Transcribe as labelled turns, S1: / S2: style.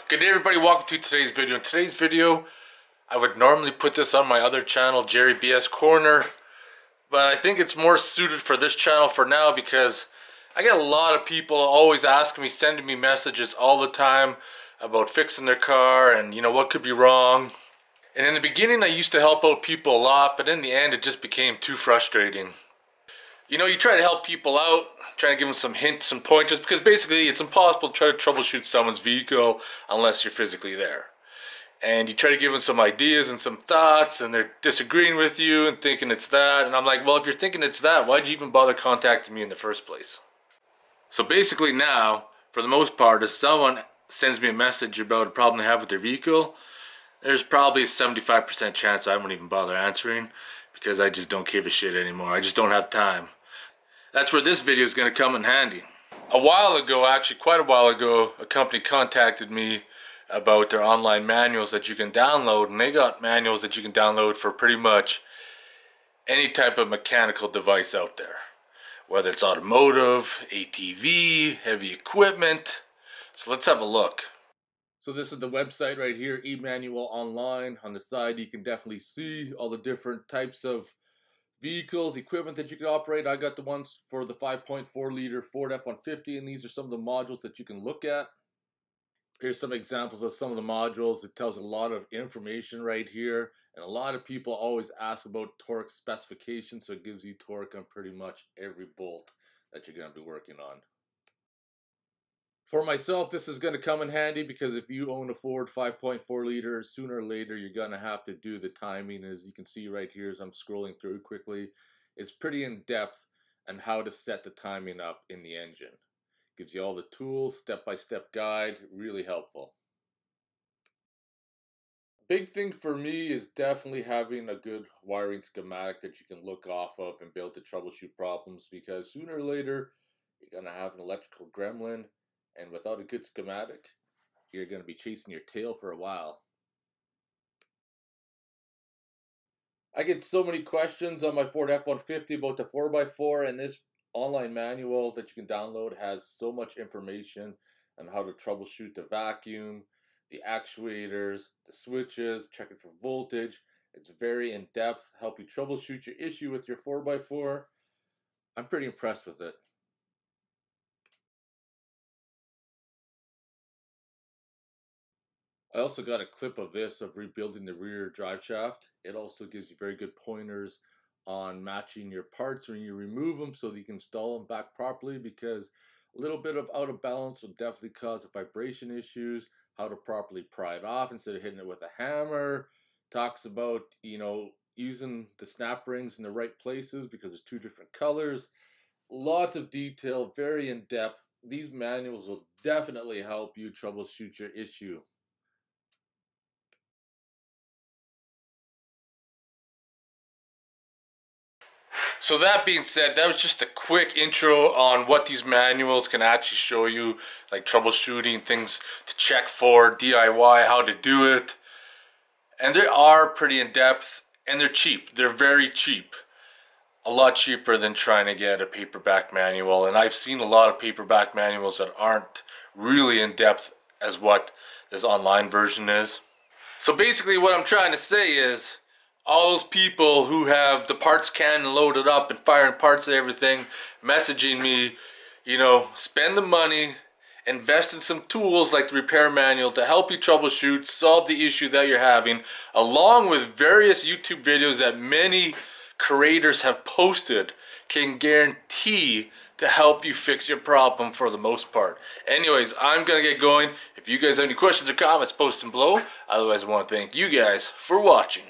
S1: Good day everybody, welcome to today's video. In today's video, I would normally put this on my other channel, Jerry BS Corner, but I think it's more suited for this channel for now because I get a lot of people always asking me, sending me messages all the time about fixing their car and what could be wrong. And in the beginning I used to help out people a lot, but in the end it just became too frustrating. You try to help people out, try to give them some hints, some pointers, because basically it's impossible to try to troubleshoot someone's vehicle unless you're physically there. And you try to give them some ideas and some thoughts, and they're disagreeing with you and thinking it's that. And I'm like, well, if you're thinking it's that, why'd you even bother contacting me in the first place? So basically now, for the most part, if someone sends me a message about a problem they have with their vehicle, there's probably a 75% chance I won't even bother answering, because I just don't give a shit anymore. I just don't have time. That's where this video is going to come in handy. A while ago, actually quite a while ago, a company contacted me about their online manuals that you can download, and they got manuals that you can download for pretty much any type of mechanical device out there. Whether it's automotive, ATV, heavy equipment. So let's have a look. So this is the website right here, eManual Online. On the side you can definitely see all the different types of vehicles, equipment that you can operate. I got the ones for the 5.4 liter Ford F-150, and these are some of the modules that you can look at. Here's some examples of some of the modules. It tells a lot of information right here, and a lot of people always ask about torque specifications, so it gives you torque on pretty much every bolt that you're going to be working on. For myself, this is going to come in handy because if you own a Ford 5.4 liter, sooner or later you're going to have to do the timing. As you can see right here as I'm scrolling through quickly, it's pretty in depth on how to set the timing up in the engine. Gives you all the tools, step-by-step guide, really helpful. Big thing for me is definitely having a good wiring schematic that you can look off of and be able to troubleshoot problems, because sooner or later you're going to have an electrical gremlin. And without a good schematic, you're going to be chasing your tail for a while. I get so many questions on my Ford F-150 about the 4x4, and this online manual that you can download has so much information on how to troubleshoot the vacuum, the actuators, the switches, checking for voltage. It's very in-depth, help you troubleshoot your issue with your 4x4. I'm pretty impressed with it. I also got a clip of this of rebuilding the rear drive shaft. It also gives you very good pointers on matching your parts when you remove them so that you can install them back properly, because a little bit of out of balance will definitely cause vibration issues. How to properly pry it off instead of hitting it with a hammer. Talks about, using the snap rings in the right places because there's two different colors. Lots of detail, very in depth. These manuals will definitely help you troubleshoot your issue. So that being said, that was just a quick intro on what these manuals can actually show you, like troubleshooting, things to check for, DIY, how to do it. And they are pretty in-depth, and they're cheap. They're very cheap. A lot cheaper than trying to get a paperback manual. And I've seen a lot of paperback manuals that aren't really in-depth as what this online version is. So basically what I'm trying to say is, all those people who have the parts can loaded up and firing parts and everything, messaging me, spend the money, invest in some tools like the repair manual to help you troubleshoot, solve the issue that you're having, along with various YouTube videos that many creators have posted, can guarantee to help you fix your problem for the most part. Anyways, I'm gonna get going. If you guys have any questions or comments, post them below. Otherwise, I want to thank you guys for watching.